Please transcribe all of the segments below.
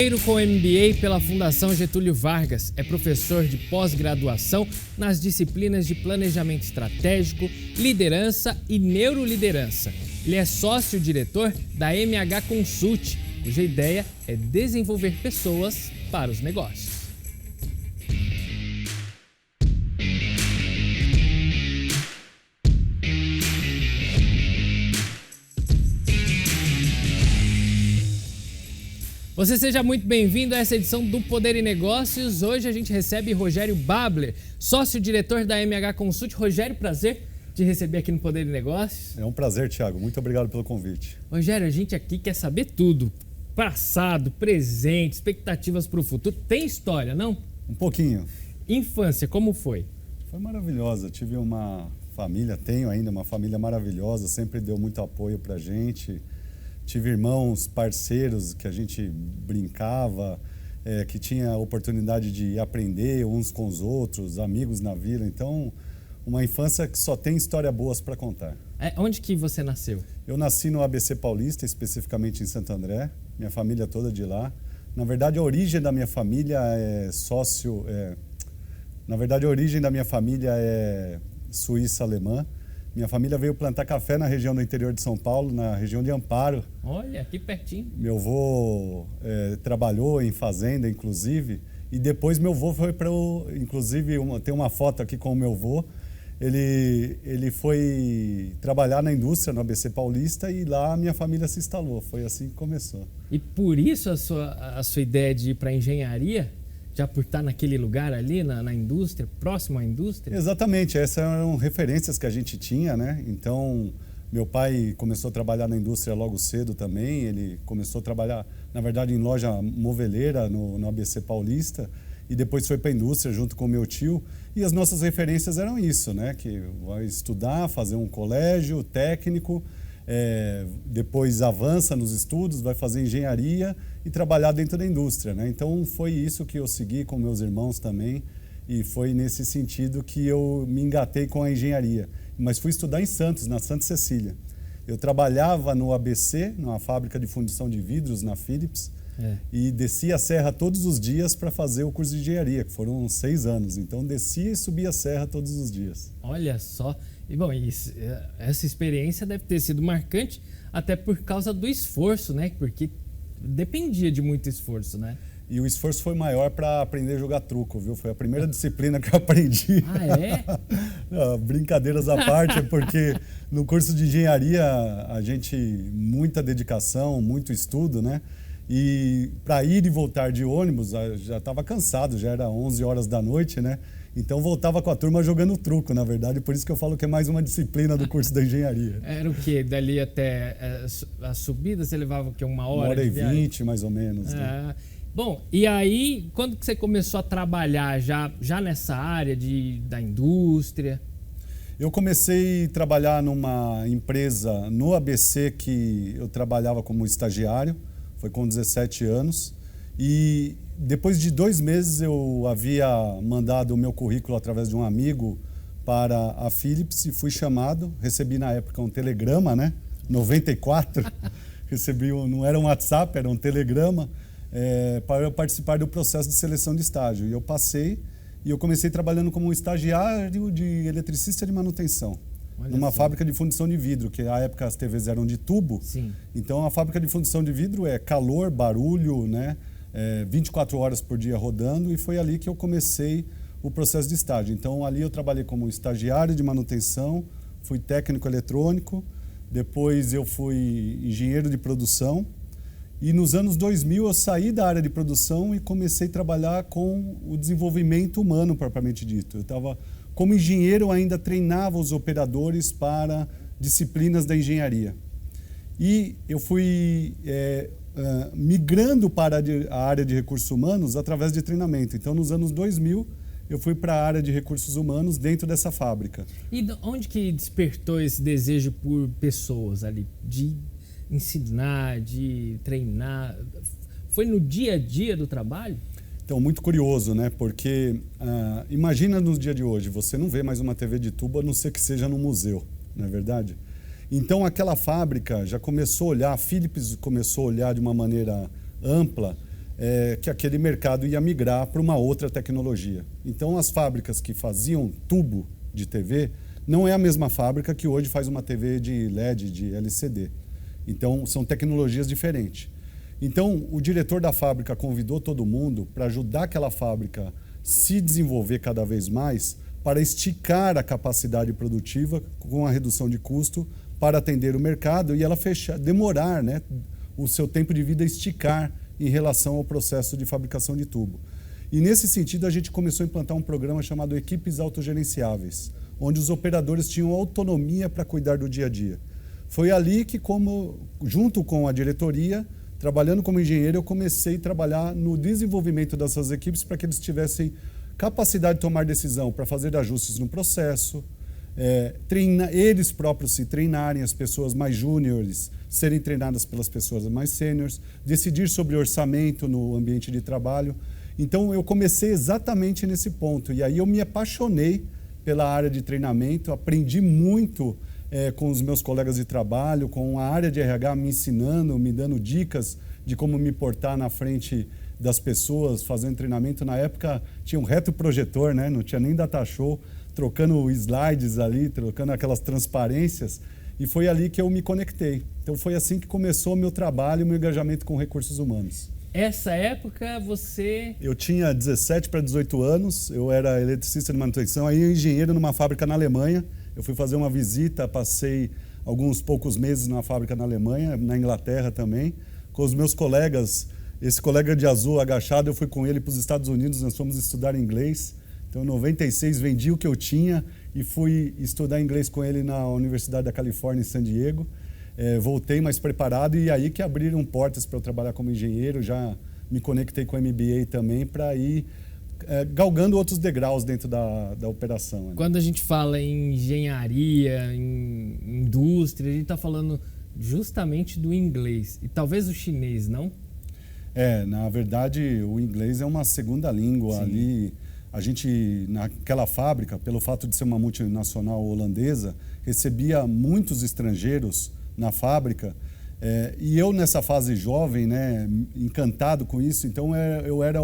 Com MBA pela Fundação Getúlio Vargas, é professor de pós-graduação nas disciplinas de Planejamento Estratégico, Liderança e Neuroliderança. Ele é sócio-diretor da MH Consult, cuja ideia é desenvolver pessoas para os negócios. Você seja muito bem-vindo a essa edição do Poder e Negócios. Hoje a gente recebe Rogério Babler, sócio-diretor da MH Consult. Rogério, prazer te receber aqui no Poder e Negócios. É um prazer, Thiago. Muito obrigado pelo convite. Rogério, a gente aqui quer saber tudo. Passado, presente, expectativas para o futuro. Tem história, não? Um pouquinho. Infância, como foi? Foi maravilhosa. Tive uma família, tenho ainda uma família maravilhosa, sempre deu muito apoio pra gente. Tive irmãos, parceiros que a gente brincava, que tinha a oportunidade de aprender uns com os outros, amigos na vila. Então, uma infância que só tem histórias boas para contar. Onde que você nasceu? Eu nasci no ABC Paulista, especificamente em Santo André. Minha família toda de lá. Na verdade, a origem da minha família é suíça-alemã. Minha família veio plantar café na região do interior de São Paulo, na região de Amparo. Olha, aqui pertinho. Meu avô trabalhou em fazenda, inclusive, e depois meu avô foi para inclusive, tem uma foto aqui com o meu avô. Ele foi trabalhar na indústria no ABC Paulista e lá a minha família se instalou. Foi assim que começou. E por isso a sua ideia de ir para a engenharia? Já por estar naquele lugar ali, na indústria, próximo à indústria? Exatamente, essas eram referências que a gente tinha, né? Então, meu pai começou a trabalhar na indústria logo cedo também, ele começou a trabalhar, na verdade, em loja moveleira no ABC Paulista, e depois foi para a indústria junto com meu tio, e as nossas referências eram isso, né? Que vai estudar, fazer um colégio técnico, depois avança nos estudos, vai fazer engenharia e trabalhar dentro da indústria, né? Então foi isso que eu segui com meus irmãos também e foi nesse sentido que eu me engatei com a engenharia. Mas fui estudar em Santos, na Santa Cecília. Eu trabalhava no ABC, numa fábrica de fundição de vidros na Philips, e descia a serra todos os dias para fazer o curso de engenharia, que foram 6 anos. Então descia e subia a serra todos os dias. Olha só. E bom, essa experiência deve ter sido marcante até por causa do esforço, né? Porque dependia de muito esforço, né? E o esforço foi maior para aprender a jogar truco, viu? Foi a primeira disciplina que eu aprendi. Ah, é? Não, brincadeiras à parte, porque no curso de engenharia a gente, muita dedicação, muito estudo, né? E para ir e voltar de ônibus, já estava cansado, já era 11 horas da noite, né? Então voltava com a turma jogando truco, na verdade, por isso que eu falo que é mais uma disciplina do curso da engenharia. Era o quê? Dali até a subida você levava o quê? 1 hora? 1h20, mais ou menos. Né? Bom, e aí, quando que você começou a trabalhar já nessa área da indústria? Eu comecei a trabalhar numa empresa no ABC que eu trabalhava como estagiário, foi com 17 anos, e depois de 2 meses eu havia mandado o meu currículo através de um amigo para a Philips e fui chamado, recebi na época um telegrama, né? 94, recebi, não era um WhatsApp, era um telegrama, para eu participar do processo de seleção de estágio. E eu passei e eu comecei trabalhando como estagiário de eletricista de manutenção. Olha numa fábrica de fundição de vidro, que na época as TVs eram de tubo. Sim. Então a fábrica de fundição de vidro é calor, barulho, né? 24 horas por dia rodando, e foi ali que eu comecei o processo de estágio. Então ali eu trabalhei como estagiário de manutenção, fui técnico eletrônico, depois eu fui engenheiro de produção, e nos anos 2000 eu saí da área de produção e comecei a trabalhar com o desenvolvimento humano propriamente dito. Eu estava como engenheiro, eu ainda treinava os operadores para disciplinas da engenharia. E eu fui migrando para a área de recursos humanos através de treinamento. Então, nos anos 2000, eu fui para a área de recursos humanos dentro dessa fábrica. E onde que despertou esse desejo por pessoas ali? De ensinar, de treinar? Foi no dia a dia do trabalho? Então, muito curioso, né? Porque imagina no dia de hoje, você não vê mais uma TV de tubo a não ser que seja no museu, não é verdade? Então, aquela fábrica já começou a olhar, a Philips começou a olhar de uma maneira ampla que aquele mercado ia migrar para uma outra tecnologia. Então, as fábricas que faziam tubo de TV não é a mesma fábrica que hoje faz uma TV de LED, de LCD. Então, são tecnologias diferentes. Então, o diretor da fábrica convidou todo mundo para ajudar aquela fábrica a se desenvolver cada vez mais, para esticar a capacidade produtiva com a redução de custo para atender o mercado e ela demorar, né, o seu tempo de vida esticar em relação ao processo de fabricação de tubo. E nesse sentido a gente começou a implantar um programa chamado Equipes Autogerenciáveis, onde os operadores tinham autonomia para cuidar do dia a dia. Foi ali que, junto com a diretoria, trabalhando como engenheiro, eu comecei a trabalhar no desenvolvimento dessas equipes para que eles tivessem capacidade de tomar decisão para fazer ajustes no processo, eles próprios se treinarem, as pessoas mais júniores serem treinadas pelas pessoas mais sêniores, decidir sobre orçamento no ambiente de trabalho. Então, eu comecei exatamente nesse ponto. E aí eu me apaixonei pela área de treinamento, aprendi muito com os meus colegas de trabalho, com a área de RH me ensinando, me dando dicas de como me portar na frente das pessoas, fazendo treinamento. Na época tinha um retroprojetor, né? Não tinha nem data show, trocando slides ali, trocando aquelas transparências, e foi ali que eu me conectei. Então foi assim que começou o meu trabalho, o meu engajamento com recursos humanos. Essa época você... Eu tinha 17 para 18 anos, eu era eletricista de manutenção, aí engenheiro numa fábrica na Alemanha. Eu fui fazer uma visita, passei alguns poucos meses na fábrica na Alemanha, na Inglaterra também, com os meus colegas. Esse colega de azul agachado, eu fui com ele para os Estados Unidos, nós fomos estudar inglês. Então, em 96, vendi o que eu tinha e fui estudar inglês com ele na Universidade da Califórnia, em San Diego. Voltei mais preparado e aí que abriram portas para eu trabalhar como engenheiro. Já me conectei com o MBA também para ir galgando outros degraus dentro da operação. Né? Quando a gente fala em engenharia, em indústria, a gente está falando justamente do inglês e talvez o chinês, não? Na verdade, o inglês é uma segunda língua. Sim. Ali. A gente, naquela fábrica, pelo fato de ser uma multinacional holandesa, recebia muitos estrangeiros na fábrica. E eu, nessa fase jovem, né, encantado com isso, então eu era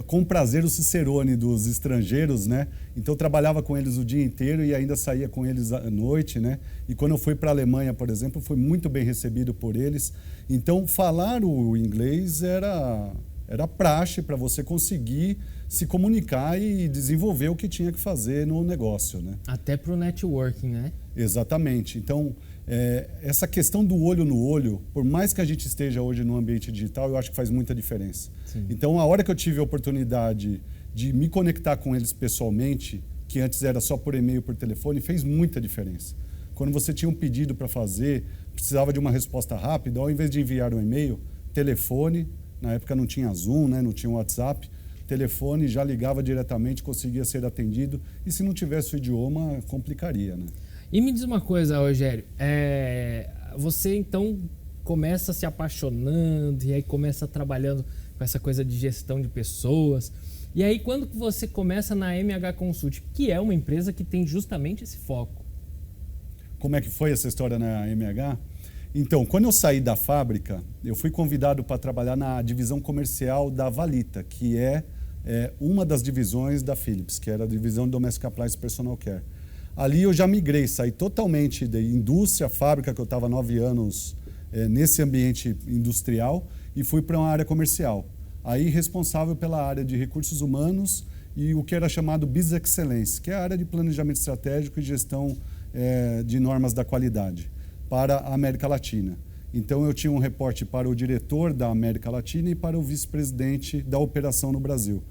com prazer o cicerone dos estrangeiros, né? Então eu trabalhava com eles o dia inteiro e ainda saía com eles à noite, né? E quando eu fui para a Alemanha, por exemplo, fui muito bem recebido por eles. Então falar o inglês era praxe para você conseguir se comunicar e desenvolver o que tinha que fazer no negócio, né? Até para o networking, né? Exatamente. Então, essa questão do olho no olho, por mais que a gente esteja hoje no ambiente digital, eu acho que faz muita diferença. Sim. Então, a hora que eu tive a oportunidade de me conectar com eles pessoalmente, que antes era só por e-mail, por telefone, fez muita diferença. Quando você tinha um pedido para fazer, precisava de uma resposta rápida, ao invés de enviar um e-mail, telefone, na época não tinha Zoom, né, não tinha WhatsApp, telefone, já ligava diretamente, conseguia ser atendido, e se não tivesse o idioma, complicaria, né? E me diz uma coisa, Rogério, você então começa se apaixonando e aí começa trabalhando com essa coisa de gestão de pessoas, e aí quando você começa na MH Consult, que é uma empresa que tem justamente esse foco? Como é que foi essa história na MH? Então, quando eu saí da fábrica, eu fui convidado para trabalhar na divisão comercial da Valita, que é uma das divisões da Philips, que era a divisão de Domestic Appliance Personal Care. Ali eu já migrei, saí totalmente da indústria, fábrica, que eu estava 9 anos nesse ambiente industrial, e fui para uma área comercial. Aí responsável pela área de recursos humanos e o que era chamado Business Excellence, que é a área de planejamento estratégico e gestão de normas da qualidade para a América Latina. Então, eu tinha um reporte para o diretor da América Latina e para o vice-presidente da operação no Brasil.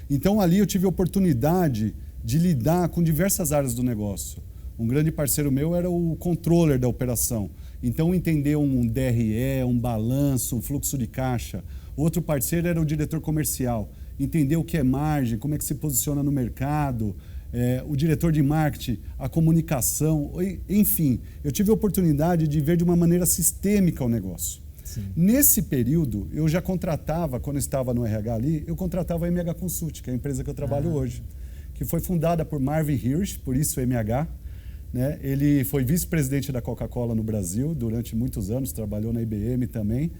Então, ali eu tive a oportunidade de lidar com diversas áreas do negócio. Um grande parceiro meu era o controller da operação. Então, entender um DRE, um balanço, um fluxo de caixa. Outro parceiro era o diretor comercial. Entender o que é margem, como é que se posiciona no mercado, o diretor de marketing, a comunicação, enfim. Eu tive a oportunidade de ver de uma maneira sistêmica o negócio. Sim. Nesse período, eu já contratava, quando eu estava no RH ali, eu contratava a MH Consult, que é a empresa que eu trabalho hoje, que foi fundada por Marvin Hirsch, por isso o MH. Né? Ele foi vice-presidente da Coca-Cola no Brasil durante muitos anos, trabalhou na IBM também.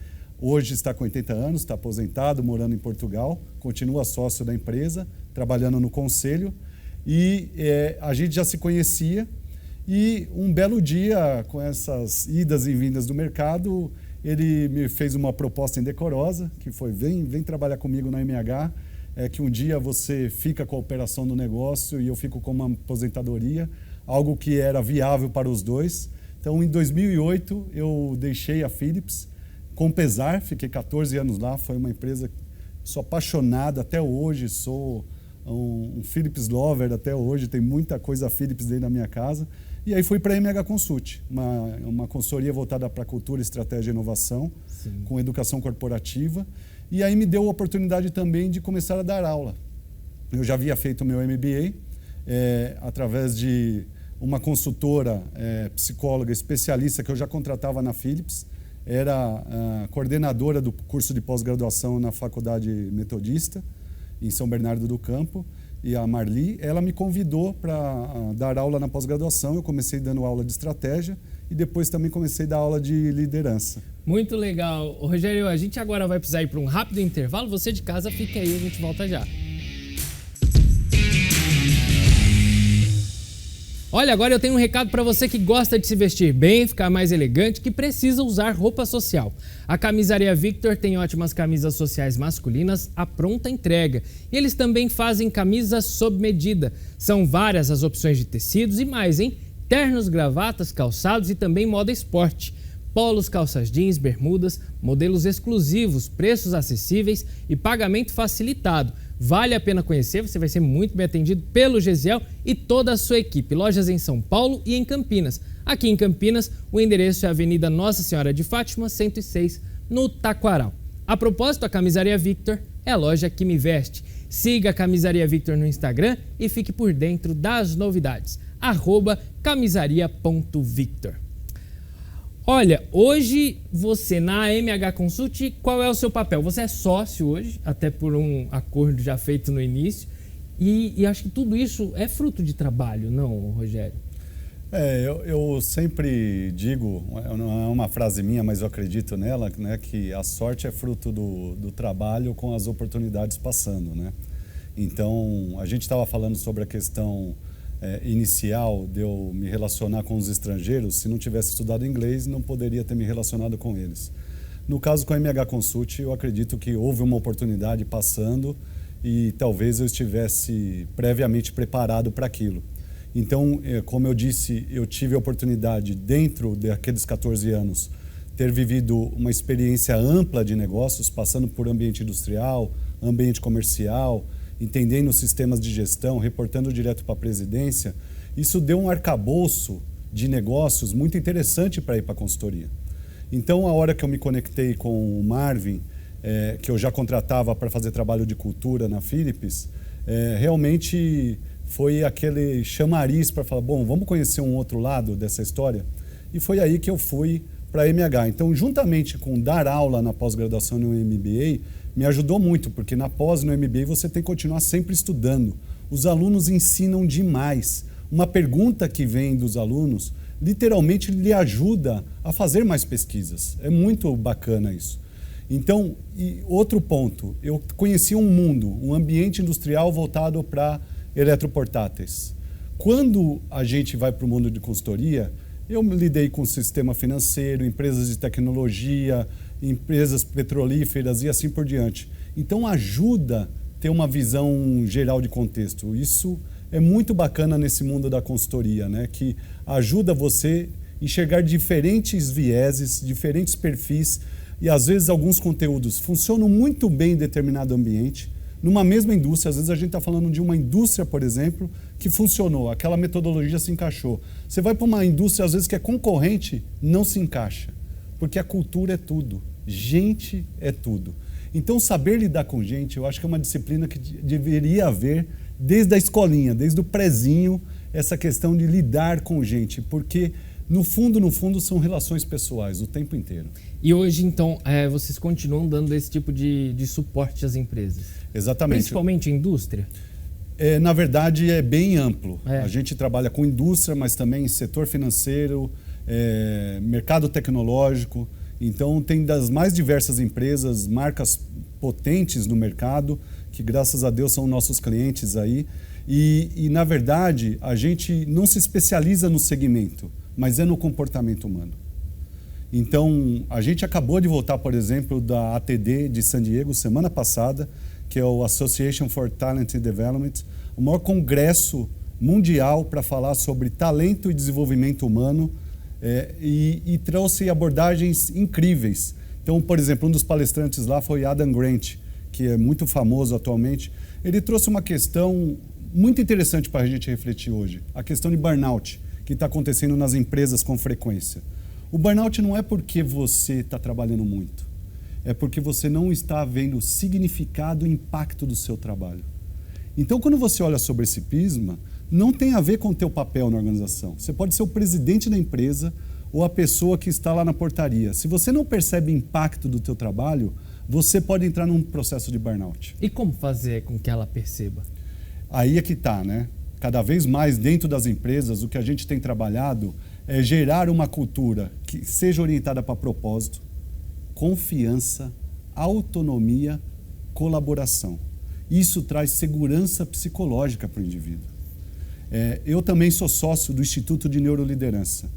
Hoje está com 80 anos, está aposentado, morando em Portugal, continua sócio da empresa, trabalhando no conselho. E a gente já se conhecia. E um belo dia, com essas idas e vindas do mercado, ele me fez uma proposta indecorosa, que foi: vem trabalhar comigo na MH, que um dia você fica com a operação do negócio e eu fico com uma aposentadoria, algo que era viável para os dois. Então, em 2008, eu deixei a Philips, com pesar, fiquei 14 anos lá, foi uma empresa que sou apaixonado até hoje, sou um Philips lover até hoje, tem muita coisa Philips dentro da minha casa. E aí fui para a MH Consult, uma consultoria voltada para cultura, estratégia e inovação, sim, com educação corporativa. E aí me deu a oportunidade também de começar a dar aula. Eu já havia feito o meu MBA através de uma consultora, psicóloga especialista que eu já contratava na Philips. Era a coordenadora do curso de pós-graduação na Faculdade Metodista, em São Bernardo do Campo. E a Marli, ela me convidou para dar aula na pós-graduação. Eu comecei dando aula de estratégia e depois também comecei a dar aula de liderança. Muito legal. Rogério, a gente agora vai precisar ir para um rápido intervalo. Você de casa, fica aí, a gente volta já. Olha, agora eu tenho um recado para você que gosta de se vestir bem, ficar mais elegante, que precisa usar roupa social. A Camisaria Victor tem ótimas camisas sociais masculinas à pronta entrega. E eles também fazem camisas sob medida. São várias as opções de tecidos e mais, hein? Ternos, gravatas, calçados e também moda esporte. Polos, calças jeans, bermudas, modelos exclusivos, preços acessíveis e pagamento facilitado. Vale a pena conhecer, você vai ser muito bem atendido pelo Gesiel e toda a sua equipe. Lojas em São Paulo e em Campinas. Aqui em Campinas, o endereço é a Avenida Nossa Senhora de Fátima, 106, no Taquaral. A propósito, a Camisaria Victor é a loja que me veste. Siga a Camisaria Victor no Instagram e fique por dentro das novidades. @camisaria.victor. Olha, hoje você na MH Consult, qual é o seu papel? Você é sócio hoje, até por um acordo já feito no início, e acho que tudo isso é fruto de trabalho, não, Rogério? Eu sempre digo, não é uma frase minha, mas eu acredito nela, né, que a sorte é fruto do trabalho com as oportunidades passando, né? Então, a gente estava falando sobre a questão inicial de eu me relacionar com os estrangeiros. Se não tivesse estudado inglês, não poderia ter me relacionado com eles. No caso com a MH Consult, eu acredito que houve uma oportunidade passando e talvez eu estivesse previamente preparado para aquilo. Então, como eu disse, eu tive a oportunidade, dentro daqueles 14 anos, ter vivido uma experiência ampla de negócios, passando por ambiente industrial, ambiente comercial, entendendo os sistemas de gestão, reportando direto para a presidência. Isso deu um arcabouço de negócios muito interessante para ir para a consultoria. Então, a hora que eu me conectei com o Marvin, que eu já contratava para fazer trabalho de cultura na Philips, realmente foi aquele chamariz para falar, bom, vamos conhecer um outro lado dessa história? E foi aí que eu fui para a MH. Então, juntamente com dar aula na pós-graduação no MBA, me ajudou muito, porque na pós, no MBA, você tem que continuar sempre estudando. Os alunos ensinam demais. Uma pergunta que vem dos alunos, literalmente lhe ajuda a fazer mais pesquisas. É muito bacana isso. Então, outro ponto, eu conheci um mundo, um ambiente industrial voltado para eletroportáteis. Quando a gente vai para o mundo de consultoria, eu lidei com o sistema financeiro, empresas de tecnologia, empresas petrolíferas e assim por diante. Então, ajuda a ter uma visão geral de contexto. Isso é muito bacana nesse mundo da consultoria, né? Que ajuda você a enxergar diferentes vieses, diferentes perfis e, às vezes, alguns conteúdos funcionam muito bem em determinado ambiente. Numa mesma indústria, às vezes a gente está falando de uma indústria, por exemplo, que funcionou, aquela metodologia se encaixou. Você vai para uma indústria, às vezes, que é concorrente, não se encaixa, porque a cultura é tudo. Gente é tudo. Então, saber lidar com gente, eu acho que é uma disciplina que deveria haver desde a escolinha, desde o prezinho, essa questão de lidar com gente, porque no fundo, são relações pessoais o tempo inteiro. E hoje, então, vocês continuam dando esse tipo de suporte às empresas? Exatamente. Principalmente a indústria? Na verdade, é bem amplo. A gente trabalha com indústria, mas também setor financeiro, mercado tecnológico. Então, tem das mais diversas empresas, marcas potentes no mercado, que graças a Deus são nossos clientes aí. E na verdade, a gente não se especializa no segmento, mas é no comportamento humano. Então, a gente acabou de voltar, por exemplo, da ATD de San Diego semana passada, que é o Association for Talent Development, o maior congresso mundial para falar sobre talento e desenvolvimento humano, e trouxe abordagens incríveis. Então, por exemplo, um dos palestrantes lá foi Adam Grant, que é muito famoso atualmente. Ele trouxe uma questão muito interessante para a gente refletir hoje, a questão de burnout, que está acontecendo nas empresas com frequência. O burnout não é porque você está trabalhando muito, é porque você não está vendo o significado e impacto do seu trabalho. Então, quando você olha sobre esse prisma, não tem a ver com o teu papel na organização. Você pode ser o presidente da empresa ou a pessoa que está lá na portaria. Se você não percebe o impacto do teu trabalho, você pode entrar num processo de burnout. E como fazer com que ela perceba? Aí é que está, né? Cada vez mais dentro das empresas, o que a gente tem trabalhado é gerar uma cultura que seja orientada para propósito, confiança, autonomia, colaboração. Isso traz segurança psicológica para o indivíduo. Eu também sou sócio do Instituto de Neuroliderança.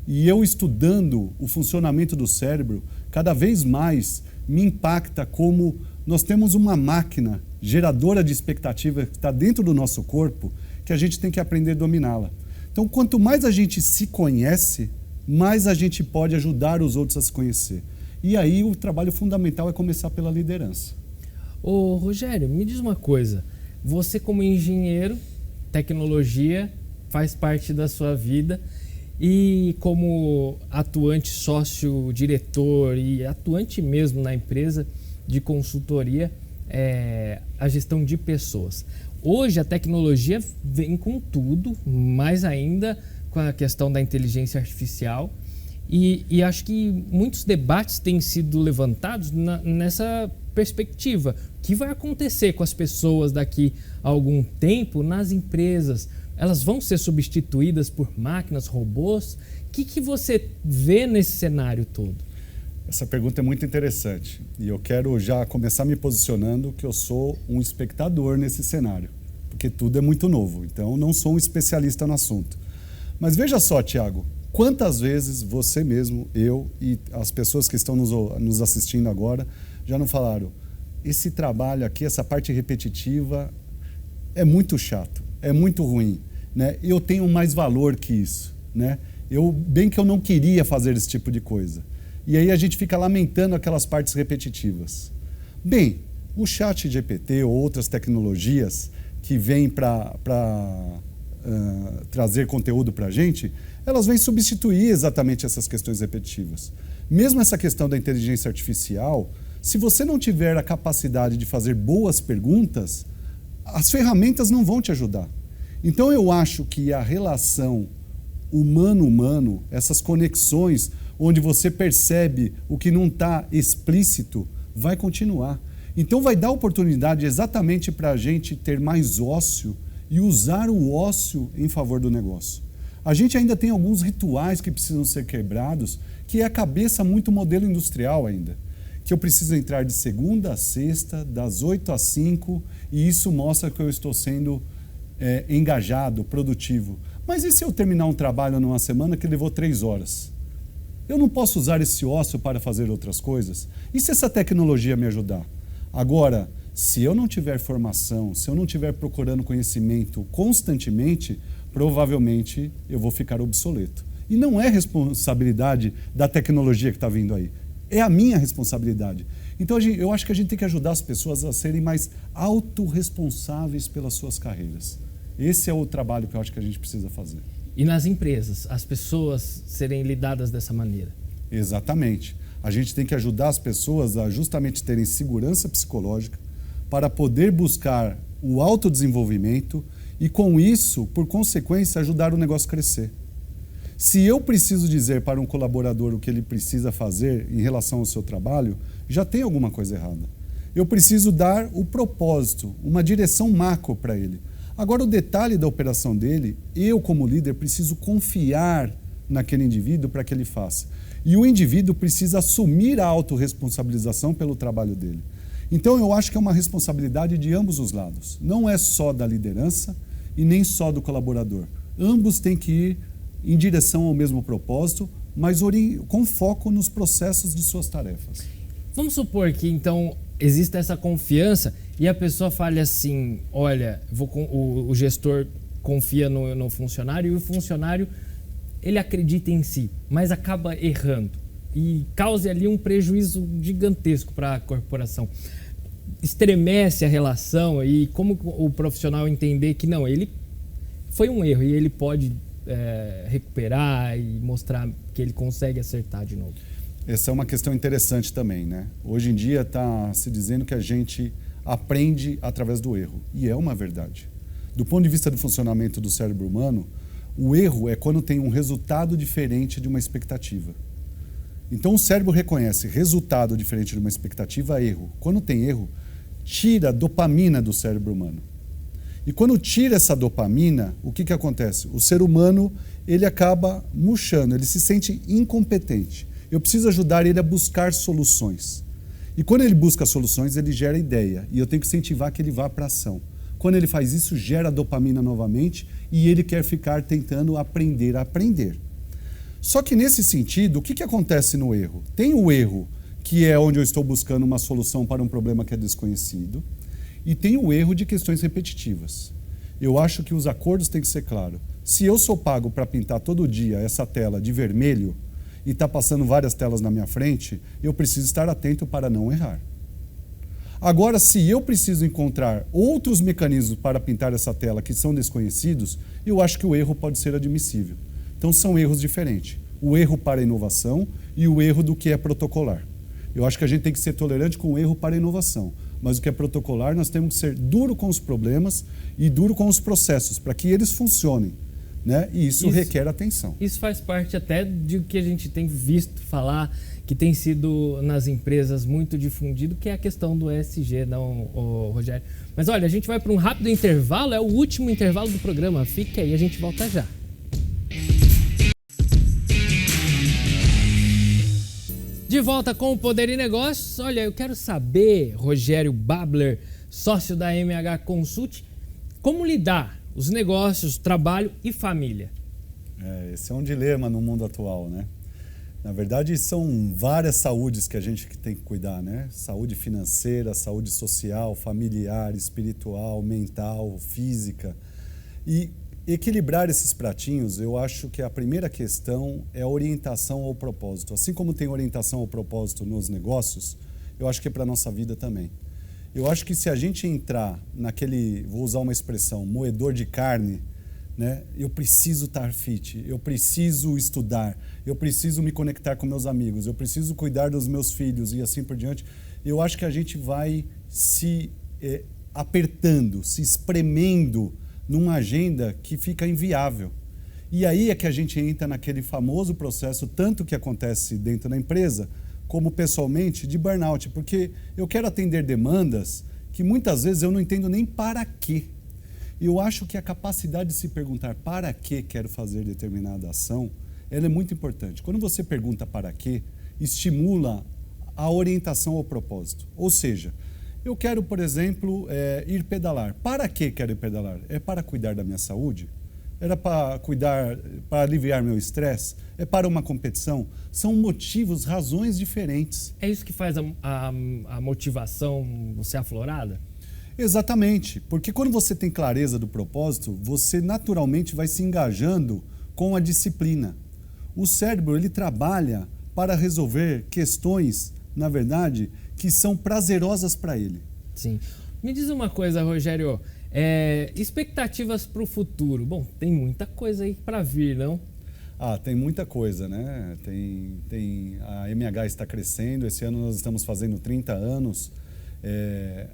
E eu estudando o funcionamento do cérebro, cada vez mais me impacta como nós temos uma máquina geradora de expectativa que está dentro do nosso corpo, que a gente tem que aprender a dominá-la. Então, quanto mais a gente se conhece, mais a gente pode ajudar os outros a se conhecer. E aí o trabalho fundamental é começar pela liderança. Ô Rogério, me diz uma coisa. Você como engenheiro, tecnologia faz parte da sua vida e como atuante sócio-diretor e atuante mesmo na empresa de consultoria, a gestão de pessoas. Hoje a tecnologia vem com tudo, mais ainda com a questão da inteligência artificial e acho que muitos debates têm sido levantados nessa perspectiva. O que vai acontecer com as pessoas daqui a algum tempo nas empresas? Elas vão ser substituídas por máquinas, robôs? O que você vê nesse cenário todo? Essa pergunta é muito interessante e eu quero já começar me posicionando que eu sou um espectador nesse cenário, porque tudo é muito novo, então não sou um especialista no assunto. Mas veja só, Tiago, quantas vezes você mesmo, eu e as pessoas que estão nos assistindo agora já não falaram, esse trabalho aqui, essa parte repetitiva é muito chato, é muito ruim, né? Eu tenho mais valor que isso, né? Bem que eu não queria fazer esse tipo de coisa. E aí a gente fica lamentando aquelas partes repetitivas. Bem, o ChatGPT ou outras tecnologias que vêm para trazer conteúdo para a gente, elas vêm substituir exatamente essas questões repetitivas. Mesmo essa questão da inteligência artificial, se você não tiver a capacidade de fazer boas perguntas, as ferramentas não vão te ajudar. Então eu acho que a relação humano-humano, essas conexões onde você percebe o que não está explícito, vai continuar. Então vai dar oportunidade exatamente para a gente ter mais ócio e usar o ócio em favor do negócio. A gente ainda tem alguns rituais que precisam ser quebrados, que é a cabeça muito modelo industrial ainda. Que eu preciso entrar de segunda a sexta, das 8 às 5, e isso mostra que eu estou sendo engajado, produtivo. Mas e se eu terminar um trabalho numa semana que levou 3 horas? Eu não posso usar esse ócio para fazer outras coisas? E se essa tecnologia me ajudar? Agora, se eu não tiver formação, se eu não estiver procurando conhecimento constantemente, provavelmente eu vou ficar obsoleto. E não é responsabilidade da tecnologia que está vindo aí. É a minha responsabilidade. Então, eu acho que a gente tem que ajudar as pessoas a serem mais autorresponsáveis pelas suas carreiras. Esse é o trabalho que eu acho que a gente precisa fazer. E nas empresas, as pessoas serem lidadas dessa maneira? Exatamente. A gente tem que ajudar as pessoas a justamente terem segurança psicológica para poder buscar o autodesenvolvimento e, com isso, por consequência, ajudar o negócio a crescer. Se eu preciso dizer para um colaborador o que ele precisa fazer em relação ao seu trabalho, já tem alguma coisa errada. Eu preciso dar o propósito, uma direção macro para ele. Agora, o detalhe da operação dele, eu como líder preciso confiar naquele indivíduo para que ele faça. E o indivíduo precisa assumir a autorresponsabilização pelo trabalho dele. Então, eu acho que é uma responsabilidade de ambos os lados. Não é só da liderança e nem só do colaborador. Ambos têm que ir em direção ao mesmo propósito, mas com foco nos processos de suas tarefas. Vamos supor que, então, exista essa confiança e a pessoa fale assim, olha, o gestor confia no funcionário e o funcionário, ele acredita em si, mas acaba errando e cause ali um prejuízo gigantesco para a corporação. Estremece a relação e como o profissional entender que não, ele foi um erro e ele pode recuperar e mostrar que ele consegue acertar de novo. Essa é uma questão interessante também, né? Hoje em dia está se dizendo que a gente aprende através do erro, e é uma verdade. Do ponto de vista do funcionamento do cérebro humano, o erro é quando tem um resultado diferente de uma expectativa. Então o cérebro reconhece resultado diferente de uma expectativa, erro. Quando tem erro, tira dopamina do cérebro humano. E quando tira essa dopamina, o que acontece? O ser humano, ele acaba murchando, ele se sente incompetente. Eu preciso ajudar ele a buscar soluções. E quando ele busca soluções, ele gera ideia. E eu tenho que incentivar que ele vá para a ação. Quando ele faz isso, gera dopamina novamente e ele quer ficar tentando aprender a aprender. Só que nesse sentido, o que acontece no erro? Tem o erro, que é onde eu estou buscando uma solução para um problema que é desconhecido, e tem o erro de questões repetitivas. Eu acho que os acordos têm que ser claros. Se eu sou pago para pintar todo dia essa tela de vermelho e está passando várias telas na minha frente, eu preciso estar atento para não errar. Agora, se eu preciso encontrar outros mecanismos para pintar essa tela que são desconhecidos, eu acho que o erro pode ser admissível. Então, são erros diferentes. O erro para a inovação e o erro do que é protocolar. Eu acho que a gente tem que ser tolerante com o erro para a inovação. Mas o que é protocolar, nós temos que ser duro com os problemas e duro com os processos, para que eles funcionem. Né? E isso requer atenção. Isso faz parte até de que a gente tem visto falar, que tem sido nas empresas muito difundido, que é a questão do ESG, não, Rogério? Mas olha, a gente vai para um rápido intervalo, é o último intervalo do programa. Fica aí, a gente volta já. De volta com o Poder e Negócios. Olha, eu quero saber, Rogério Babler, sócio da MH Consult, como lidar os negócios, trabalho e família. Esse é um dilema no mundo atual, né? Na verdade, são várias saúdes que a gente tem que cuidar, né? Saúde financeira, saúde social, familiar, espiritual, mental, física. E equilibrar esses pratinhos, eu acho que a primeira questão é a orientação ao propósito. Assim como tem orientação ao propósito nos negócios, eu acho que é para a nossa vida também. Eu acho que se a gente entrar naquele, vou usar uma expressão, moedor de carne, né? Eu preciso estar fit, eu preciso estudar, eu preciso me conectar com meus amigos, eu preciso cuidar dos meus filhos e assim por diante. Eu acho que a gente vai se apertando, se espremendo numa agenda que fica inviável. E aí é que a gente entra naquele famoso processo, tanto que acontece dentro da empresa, como pessoalmente, de burnout, porque eu quero atender demandas que muitas vezes eu não entendo nem para quê. Eu acho que a capacidade de se perguntar para que quero fazer determinada ação, ela é muito importante. Quando você pergunta para quê, estimula a orientação ao propósito. Ou seja, eu quero, por exemplo, ir pedalar. Para que quero ir pedalar? É para cuidar da minha saúde? Era para cuidar, para aliviar meu estresse? É para uma competição? São motivos, razões diferentes. É isso que faz a motivação ser aflorada? Exatamente, porque quando você tem clareza do propósito, você naturalmente vai se engajando com a disciplina. O cérebro, ele trabalha para resolver questões, na verdade, que são prazerosas para ele. Sim. Me diz uma coisa, Rogério, expectativas para o futuro. Bom, tem muita coisa aí para vir, não? Tem muita coisa, né? A MH está crescendo, esse ano nós estamos fazendo 30 anos.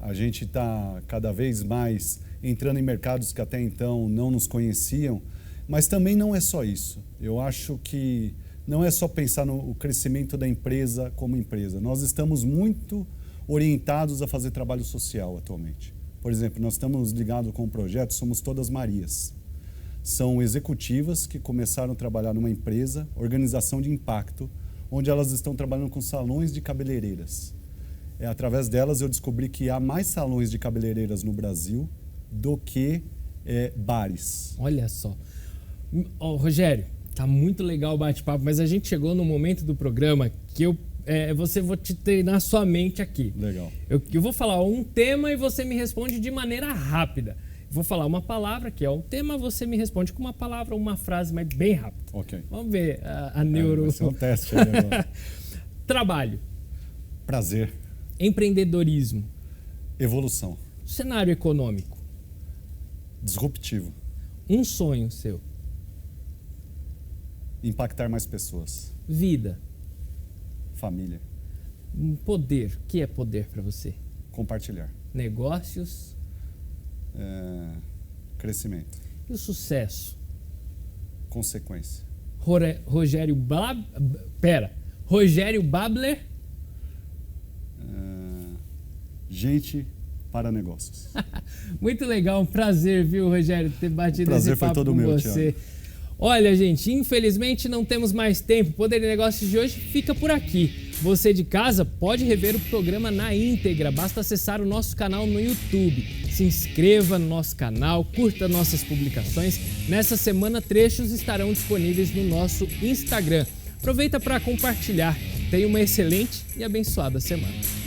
A gente está cada vez mais entrando em mercados que até então não nos conheciam, mas também não é só isso. Eu acho que não é só pensar no crescimento da empresa como empresa. Nós estamos muito orientados a fazer trabalho social atualmente. Por exemplo, nós estamos ligados com o projeto Somos Todas Marias. São executivas que começaram a trabalhar numa empresa, organização de impacto, onde elas estão trabalhando com salões de cabeleireiras. Através delas eu descobri que há mais salões de cabeleireiras no Brasil do que bares. Olha só. Rogério, tá muito legal o bate-papo, mas a gente chegou no momento do programa que vou te treinar sua mente aqui. Legal. Eu vou falar um tema e você me responde de maneira rápida. Vou falar uma palavra que é um tema, você me responde com uma palavra, uma frase, mas bem rápido. Ok. Vamos ver a neuro... Vai ser um teste aí agora. Trabalho. Prazer. Empreendedorismo. Evolução. Cenário econômico. Disruptivo. Um sonho seu. Impactar mais pessoas. Vida. Família. Poder. O que é poder para você? Compartilhar. Negócios. Crescimento. E o sucesso? Consequência. Rogério Babler. Gente para negócios. Muito legal, um prazer, viu, Rogério, ter batido esse papo com você. Thiago. Olha, gente, infelizmente não temos mais tempo. O Poder de Negócios de hoje fica por aqui. Você de casa pode rever o programa na íntegra. Basta acessar o nosso canal no YouTube. Se inscreva no nosso canal, curta nossas publicações. Nessa semana, trechos estarão disponíveis no nosso Instagram. Aproveita para compartilhar. Tenha uma excelente e abençoada semana.